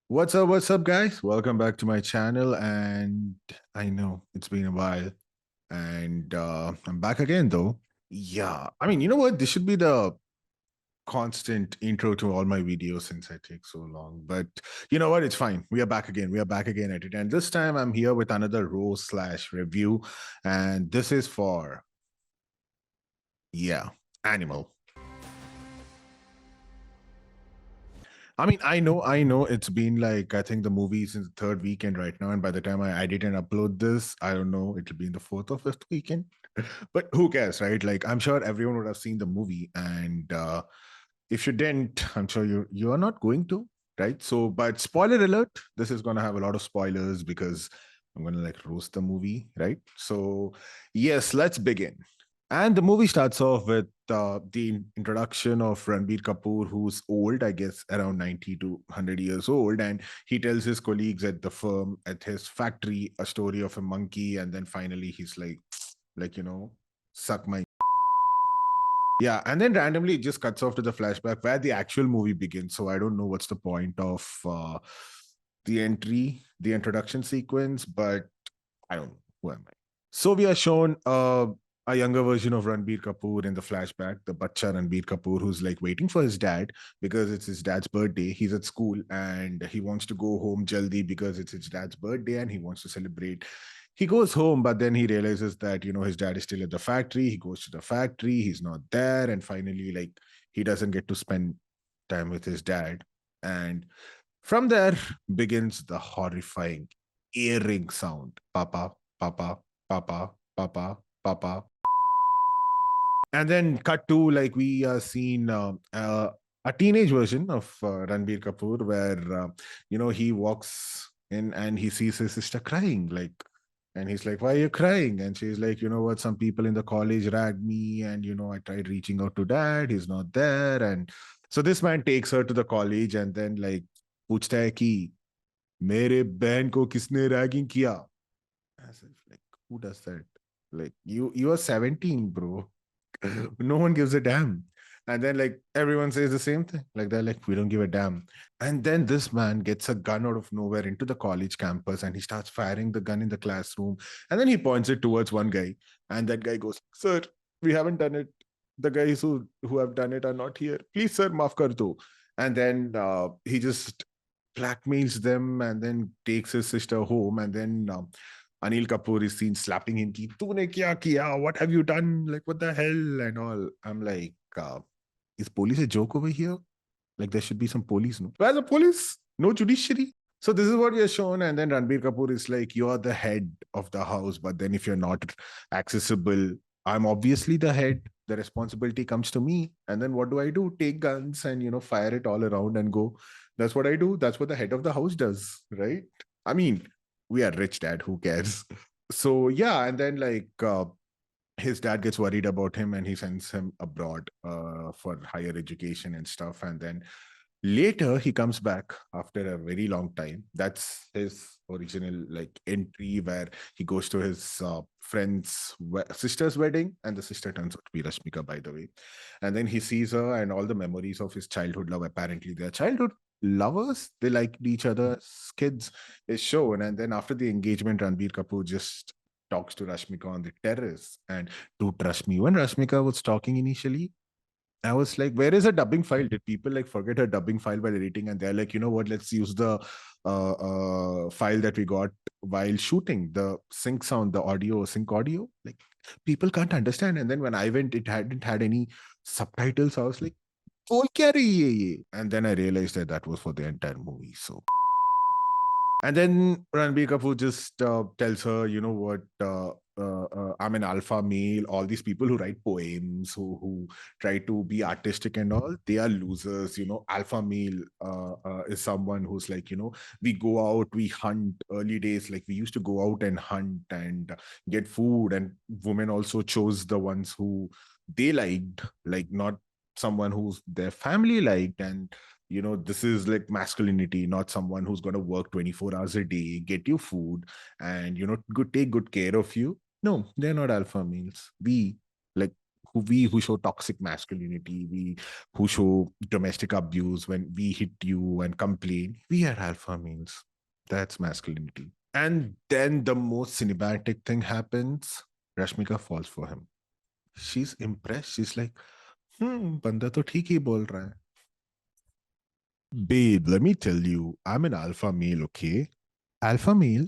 What's up, guys? Welcome back to my channel. And I know it's been a while, and I'm back again, though. Yeah, I mean, you know what? This should be the constant intro to all my videos since I take so long. But you know what? It's fine. We are back again. We are back again at it. And this time I'm here with another roast slash review. And this is for, yeah, Animal. I know it's been like, I think the movie is in the third weekend right now. And by the time I edit and upload this, I don't know, it'll be in the fourth or fifth weekend. But who cares, right? Like, I'm sure everyone would have seen the movie. And if you didn't, I'm sure you are not going to, right? So, but spoiler alert, this is going to have a lot of spoilers because I'm going to like roast the movie, right? So, yes, let's begin. And the movie starts off with the introduction of Ranbir Kapoor, who's old, I guess around 90 to 100 years old. And he tells his colleagues at the firm, at his factory, a story of a monkey. And then finally, he's like, suck my. Yeah. And then randomly, it just cuts off to the flashback where the actual movie begins. So I don't know what's the point of the introduction sequence, but I don't know. Who am I? So we are shown a younger version of Ranbir Kapoor in the flashback, the Bacha Ranbir Kapoor, who's like waiting for his dad because it's his dad's birthday. He's at school and he wants to go home jaldi because it's his dad's birthday and he wants to celebrate. He goes home, but then he realizes that, his dad is still at the factory. He goes to the factory, he's not there. And finally, like, he doesn't get to spend time with his dad. And from there begins the horrifying earring sound. Papa, papa, papa, papa, papa. And then cut to like we are seeing a teenage version of Ranbir Kapoor where he walks in and he sees his sister crying, like, and he's like, "Why are you crying?" And she's like, "You know what? Some people in the college ragged me, and I tried reaching out to dad. He's not there." And so this man takes her to the college, and then like पूछता है कि मेरे बहन को किसने ragging किया? As if like, who does that? Like, you are 17, bro. No one gives a damn. And then like everyone says the same thing. Like they're like, we don't give a damn. And then this man gets a gun out of nowhere into the college campus and he starts firing the gun in the classroom. And then he points it towards one guy. And that guy goes, "Sir, we haven't done it. The guys who have done it are not here. Please, sir, maaf kar do." And then he just blackmails them and then takes his sister home. And then Anil Kapoor is seen slapping him. Ki, "Tune kya kiya? What have you done? Like, what the hell?" And all. I'm like, is police a joke over here? Like, there should be some police, no? Where's the police? No judiciary. So this is what we are shown. And then Ranbir Kapoor is like, "You're the head of the house. But then if you're not accessible, I'm obviously the head. The responsibility comes to me. And then what do? Take guns and, fire it all around and go. That's what I do. That's what the head of the house does, right? I mean, we are rich, dad. Who cares?" So yeah, and then like his dad gets worried about him and he sends him abroad for higher education and stuff. And then later he comes back after a very long time. That's his original like entry where he goes to his friend's sister's wedding, and the sister turns out to be Rashmika, by the way. And then he sees her and all the memories of his childhood love. Apparently, their childhood lovers, they liked each other as kids, is shown. And then after the engagement, Ranbir Kapoor just talks to Rashmika on the terrace. And to trust me, when Rashmika was talking initially, I was like, where is her dubbing file? Did people like forget her dubbing file while editing? And they're like, you know what? Let's use the file that we got while shooting, the sync sound, the audio, sync audio. Like, people can't understand. And then when I went, it hadn't had any subtitles. I was like, "बोल क्या रही है ये?" And then I realized that that was for the entire movie. So and then Ranbir Kapoor just tells her, "You know what? I'm an alpha male. All these people who write poems, who try to be artistic and all, they are losers. Alpha male is someone who's like, we go out, we hunt. Early days, like we used to go out and hunt and get food, and women also chose the ones who they liked, like not someone who's their family liked. And this is like masculinity, not someone who's going to work 24 hours a day, get you food, and take good care of you. No, they're not alpha males. We, like, who show toxic masculinity, we who show domestic abuse when we hit you and complain, we are alpha males. That's masculinity. And then the most cinematic thing happens. Rashmika falls for him. She's impressed. She's like, banda to theek hi bol raha hai. Babe, let me tell you, I'm an alpha male, okay? Alpha male?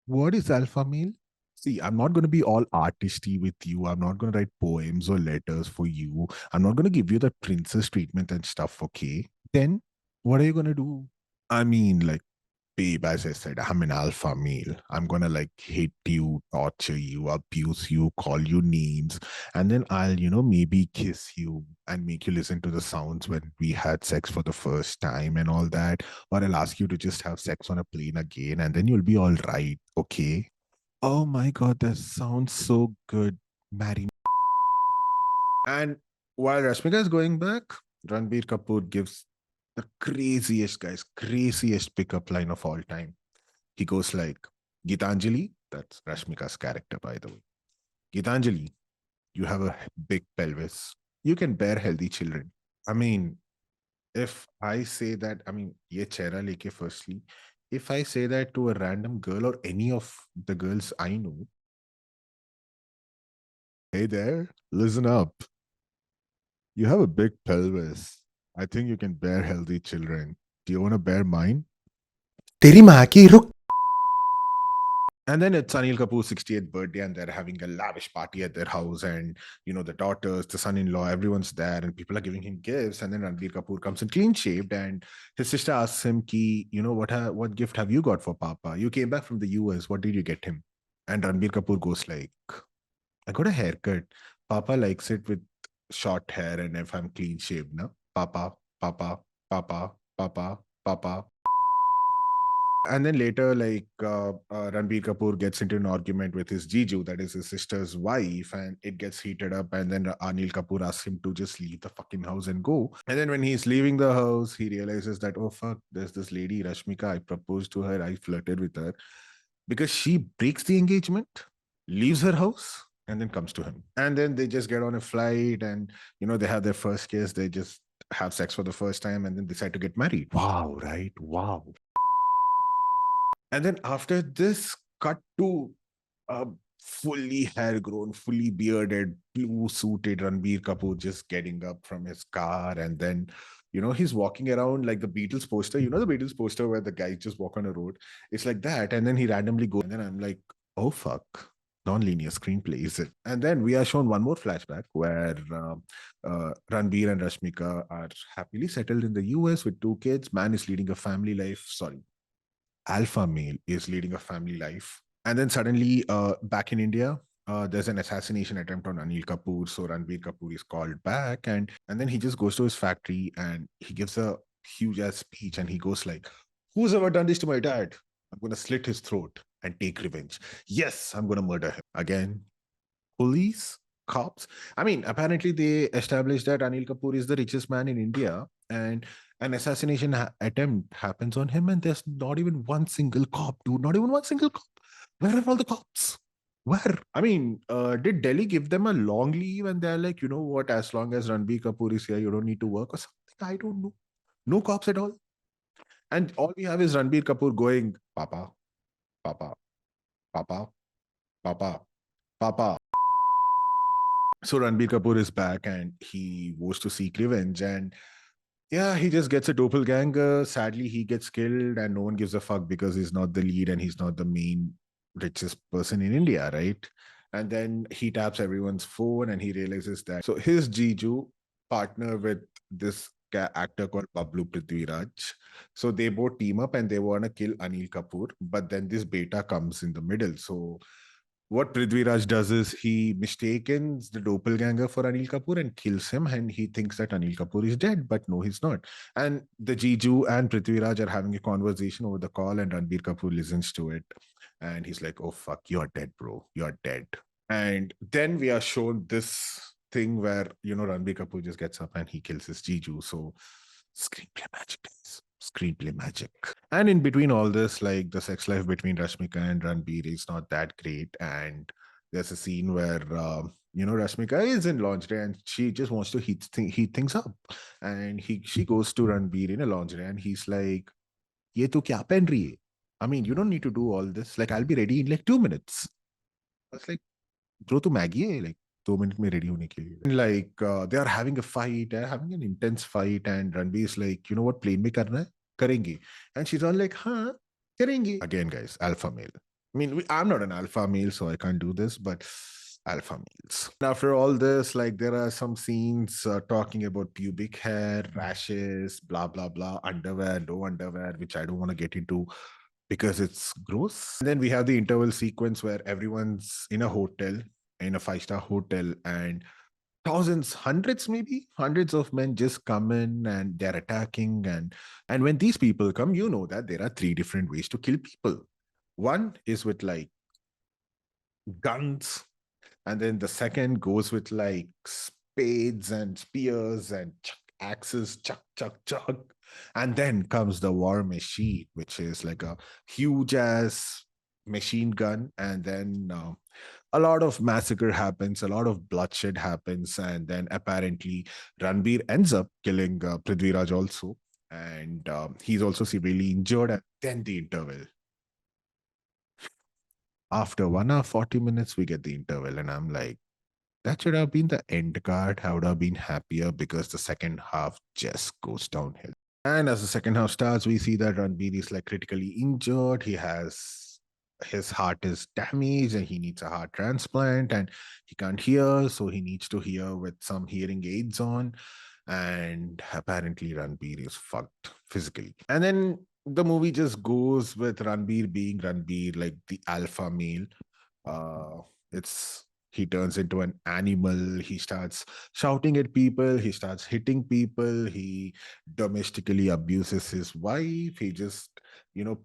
What is alpha male? See, I'm not going to be all artisty with you. I'm not going to write poems or letters for you. I'm not going to give you the princess treatment and stuff, okay? Then what are you going to do? I mean, like, babe, as I said, I'm an alpha male. I'm gonna like hit you, torture you, abuse you, call you names, and then I'll, maybe kiss you and make you listen to the sounds when we had sex for the first time and all that. Or I'll ask you to just have sex on a plane again, and then you'll be all right, okay? Oh my god, that sounds so good. Marry me. And while Rashmika is going back, Ranbir Kapoor gives the craziest, guys, craziest pickup line of all time. He goes like, Gitanjali, that's Rashmika's character, by the way. Gitanjali, you have a big pelvis. You can bear healthy children. I mean, if I say that, I mean, ye chehra leke firstly, if I say that to a random girl or any of the girls I know, hey there, listen up. You have a big pelvis. I think you can bear healthy children. Do you want to bear mine? तेरी माँ की रुक. And then it's Anil Kapoor's 68th birthday, and they're having a lavish party at their house. And, the daughters, the son in law, everyone's there, and people are giving him gifts. And then Ranbir Kapoor comes in clean shaved, and his sister asks him, Ki, what gift have you got for Papa? You came back from the US. What did you get him? And Ranbir Kapoor goes, like, I got a haircut. Papa likes it with short hair, and if I'm clean shaved, no? Papa, Papa, Papa, Papa, Papa. And then later, like Ranbir Kapoor gets into an argument with his Jiju, that is his sister's wife, and it gets heated up. And then Anil Kapoor asks him to just leave the fucking house and go. And then when he's leaving the house, he realizes that, oh fuck, there's this lady, Rashmika. I proposed to her, I flirted with her, because she breaks the engagement, leaves her house, and then comes to him. And then they just get on a flight, and they have their first kiss. They just have sex for the first time, and then decide to get married. Wow, right? Wow. And then after this, cut to a fully hair grown, fully bearded, blue suited Ranbir Kapoor just getting up from his car. And then, he's walking around like the Beatles poster. You know, the Beatles poster where the guys just walk on a road? It's like that. And then he randomly goes, and then I'm like, oh, fuck. Non-linear screenplay, is it? And then we are shown one more flashback where Ranbir and Rashmika are happily settled in the US with two kids. Man is leading a family life. Sorry, alpha male is leading a family life. And then suddenly, back in India, there's an assassination attempt on Anil Kapoor. So Ranbir Kapoor is called back, and then he just goes to his factory and he gives a huge ass speech, and he goes like, "Who's ever done this to my dad? I'm gonna slit his throat and take revenge. Yes, I'm gonna murder him again." Police, cops. I mean, apparently they established that Anil Kapoor is the richest man in India, and an assassination attempt happens on him, and there's not even one single cop, dude. Not even one single cop. Where are all the cops? Where? I mean, did Delhi give them a long leave and they're like, you know what, as long as Ranbir Kapoor is here, you don't need to work or something? I don't know. No cops at all. And all we have is Ranbir Kapoor going, Papa, Papa, Papa, Papa, Papa. So Ranbir Kapoor is back and he goes to seek revenge. And yeah, he just gets a doppelganger. Sadly, he gets killed, and no one gives a fuck because he's not the lead and he's not the main richest person in India, right? And then he taps everyone's phone and he realizes that. So his Jiju partner with this actor called Bablu Prithviraj. So they both team up and they want to kill Anil Kapoor. But then this beta comes in the middle. So what Prithviraj does is he mistakes the doppelganger for Anil Kapoor and kills him, and he thinks that Anil Kapoor is dead, but no, he's not. And the Jiju and Prithviraj are having a conversation over the call, and Ranbir Kapoor listens to it, and he's like, "Oh fuck, you're dead, bro. You're dead." And then we are shown this thing where Ranbir Kapoor just gets up and he kills his Jiju. So screenplay magic, guys. Screenplay magic. And in between all this, like the sex life between Rashmika and Ranbir is not that great. And there's a scene where Rashmika is in lingerie and she just wants to heat things up. And she goes to Ranbir in a lingerie and he's like, Ye tu kya pen rahi hai? I mean, you don't need to do all this. Like, I'll be ready in like 2 minutes. I was like, bro, tu Maggie hai? Like, 2 minutes mein ready hone ke liye. And like, they are having a fight, they're having an intense fight. And Ranbir is like, you know what, plane mein karna hai? Karenge. And she's all like, huh, karenge. Again, guys, alpha male. I mean, I'm not an alpha male, so I can't do this, but alpha males. And after all this, like there are some scenes talking about pubic hair, rashes, blah, blah, blah, underwear, no underwear, which I don't want to get into because it's gross. And then we have the interval sequence where everyone's in a hotel, in a five-star hotel, and thousands, hundreds, maybe hundreds of men just come in and they're attacking. And when these people come, you know that there are three different ways to kill people. One is with like guns, and then the second goes with like spades and spears and axes, chuck, chuck, chuck. And then comes the war machine, which is like a huge ass machine gun. And then a lot of massacre happens, a lot of bloodshed happens. And then apparently Ranbir ends up killing Prithviraj also. And he's also severely injured. And then the interval. After 1 hour, 40 minutes, we get the interval. And I'm like, that should have been the end card. I would have been happier because the second half just goes downhill. And as the second half starts, we see that Ranbir is like critically injured. His heart is damaged and he needs a heart transplant and he can't hear. So he needs to hear with some hearing aids on. And apparently Ranbir is fucked physically. And then the movie just goes with Ranbir being Ranbir, like the alpha male. It's he turns into an animal. He starts shouting at people. He starts hitting people. He domestically abuses his wife. He just,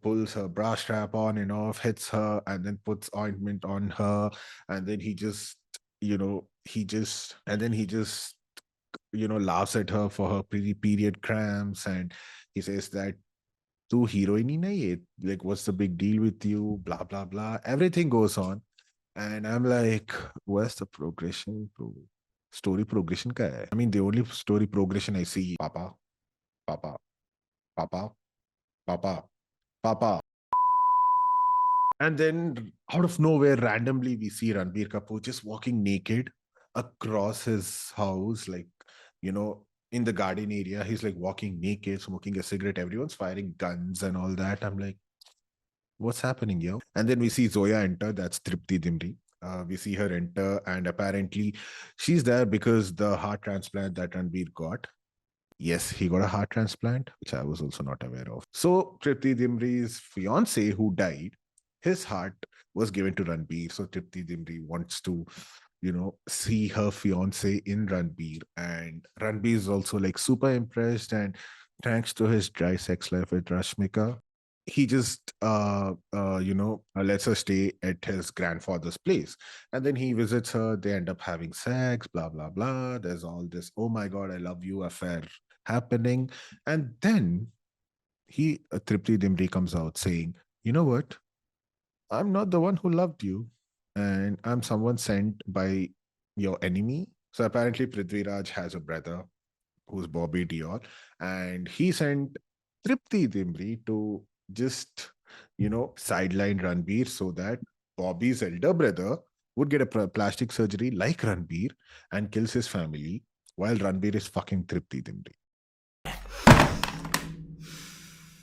pulls her bra strap on and off, hits her, and then puts ointment on her. And then he just, laughs at her for her period cramps. And he says that, "Tu heroine hi nahi hai. Like, what's the big deal with you? Blah, blah, blah." Everything goes on. And I'm like, where's the progression? Story progression ka hai? I mean, the only story progression I see, Papa, Papa, Papa, Papa, Papa. And then out of nowhere, randomly, we see Ranbir Kapoor just walking naked across his house, like, in the garden area. He's like walking naked, smoking a cigarette. Everyone's firing guns and all that. I'm like, what's happening here? And then we see Zoya enter. That's Tripti Dimri. We see her enter, and apparently she's there because the heart transplant that Ranbir got. Yes, he got a heart transplant, which I was also not aware of. So Tripti Dimri's fiance who died, his heart was given to Ranbir. So Tripti Dimri wants to, see her fiance in Ranbir. And Ranbir is also like super impressed. And thanks to his dry sex life with Rashmika, he just lets her stay at his grandfather's place. And then he visits her, they end up having sex, blah blah blah. There's all this, oh my god, I love you affair happening. And then Tripti Dimri comes out saying, you know what, I'm not the one who loved you, and I'm someone sent by your enemy. So apparently Prithviraj has a brother who's Bobby Dior, and he sent Tripti Dimri to just, sideline Ranbir so that Bobby's elder brother would get a plastic surgery like Ranbir and kills his family while Ranbir is fucking Tripti Dimri.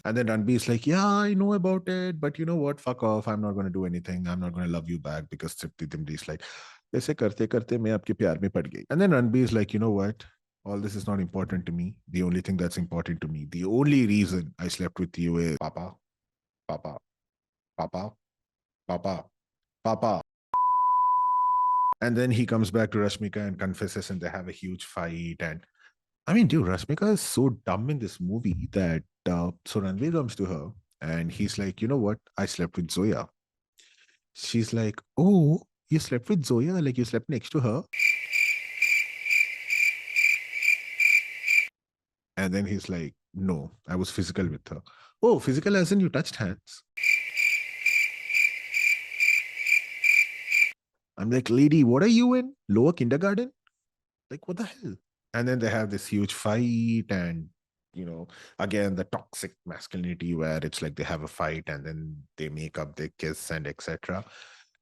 And then Ranbir is like, yeah, I know about it, but you know what? Fuck off. I'm not going to do anything. I'm not going to love you back because Tripti Dimri is like, ऐसे करते करते मैं आपके प्यार में पड़ गई. And then Ranbir is like, you know what? All this is not important to me. The only thing that's important to me, the only reason I slept with you is Papa, Papa, Papa, Papa, Papa. And then he comes back to Rashmika and confesses, and they have a huge fight. And I mean, dude, Rashmika is so dumb in this movie that so Ranveer comes to her and he's like, you know what? I slept with Zoya. She's like, oh, you slept with Zoya? Like you slept next to her? And then he's like, no, I was physical with her. Oh, physical as in you touched hands? I'm like, lady, what are you in? Lower kindergarten? Like, what the hell? And then they have this huge fight, and again, the toxic masculinity where it's like they have a fight and then they make up, they kiss, and etc.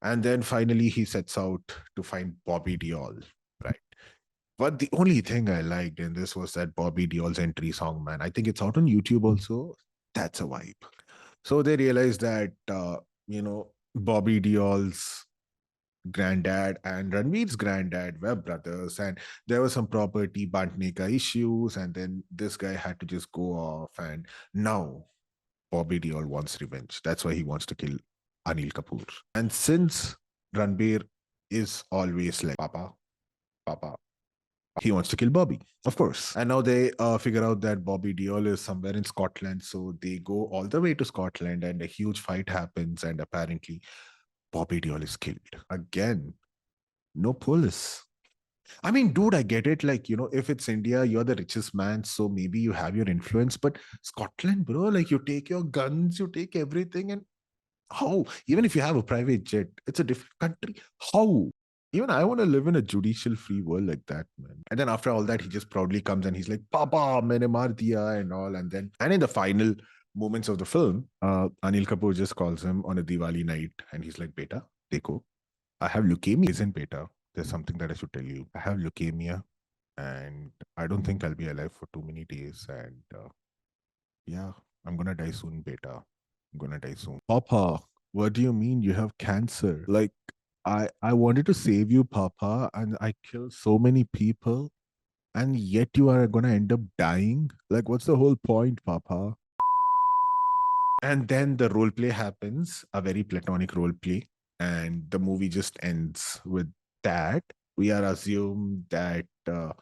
And then finally he sets out to find Bobby Deol, right? But the only thing I liked in this was that Bobby Deol's entry song, man. I think it's out on YouTube also. That's a vibe. So they realized that Bobby Deol's granddad and Ranveer's granddad were brothers, and there was some property Bantneka issues, and then this guy had to just go off, and now Bobby Deol wants revenge. That's why he wants to kill Anil Kapoor. And since Ranveer is always like Papa, Papa, he wants to kill Bobby, of course. And now they figure out that Bobby Deol is somewhere in Scotland, so they go all the way to Scotland, and a huge fight happens, and apparently Bobby Deol is killed again. No police. I mean, dude, I get it. Like, if it's India, you're the richest man, so maybe you have your influence. But Scotland, bro, like you take your guns, you take everything, and how? Even if you have a private jet, it's a different country. How? Even I want to live in a judicial free world like that, man. And then after all that, he just proudly comes and he's like, Papa, maine maar diya, and all. And in the final moments of the film, Anil Kapoor just calls him on a Diwali night and he's like, Beta, dekho, I have leukemia. Isn't beta? There's something that I should tell you. I have leukemia, and I don't think I'll be alive for too many days. And yeah, I'm gonna die soon, beta. I'm gonna die soon. Papa, what do you mean you have cancer? Like, I wanted to save you, Papa, and I killed so many people, and yet you are gonna end up dying. Like, what's the whole point, Papa? And then the role play happens, a very platonic role play, and the movie just ends with that. We are assumed that Anil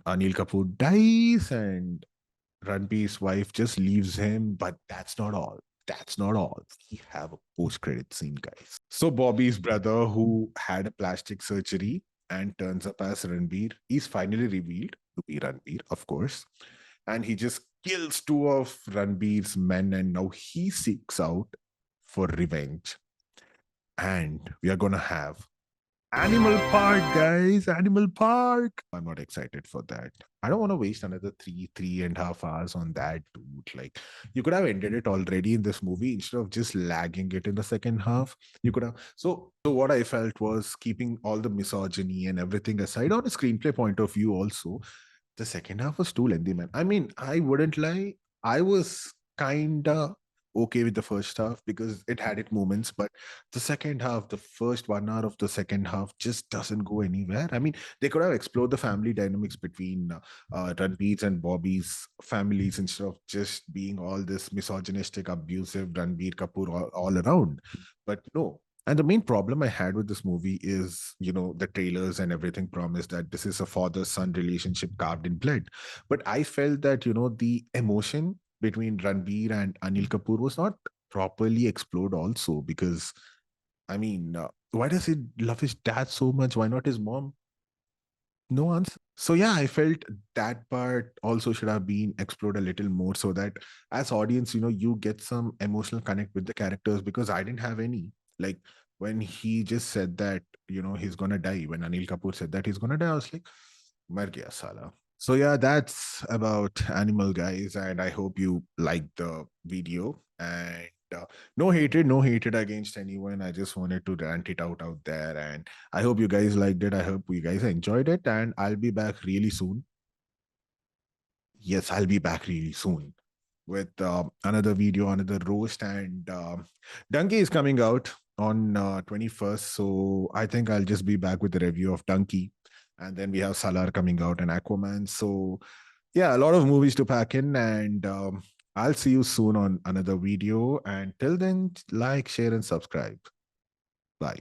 Kapoor dies and Ranbir's wife just leaves him, but that's not all. That's not all. We have a post-credit scene, guys. So Bobby's brother, who had a plastic surgery and turns up as Ranbir, is finally revealed to be Ranbir, of course. And he just kills two of Ranbir's men, and now he seeks out for revenge. And we are gonna have Animal Park, guys. Animal Park. I'm not excited for that. I don't want to waste another 3.5 hours on that, dude. Like, you could have ended it already in this movie instead of just lagging it in the second half. You could have. So what I felt was keeping all the misogyny and everything aside on a screenplay point of view, also, the second half was too lengthy, man. I mean, I wouldn't lie. I was kinda okay with the first half because it had its moments, but the second half, the first 1 hour of the second half, just doesn't go anywhere. I mean, they could have explored the family dynamics between Ranbir's and Bobby's families instead of just being all this misogynistic, abusive Ranbir Kapoor all around. But no. And the main problem I had with this movie is, the trailers and everything promised that this is a father-son relationship carved in blood. But I felt that, the emotion between Ranbir and Anil Kapoor was not properly explored also because, I mean, why does he love his dad so much? Why not his mom? No answer. So yeah, I felt that part also should have been explored a little more so that as audience, you get some emotional connect with the characters because I didn't have any. Like when he just said that, he's gonna die, when Anil Kapoor said that he's gonna die, I was like, Mar gaya sala. So yeah, that's about Animal, guys, and I hope you liked the video. And no hatred against anyone. I just wanted to rant it out there, and I hope you guys liked it. I hope you guys enjoyed it, and I'll be back really soon. Yes, I'll be back really soon with another video, another roast, and Donkey is coming out on 21st. So I think I'll just be back with the review of Donkey. And then we have Salar coming out and Aquaman. So yeah, a lot of movies to pack in. And I'll see you soon on another video. And till then, like, share, and subscribe. Bye.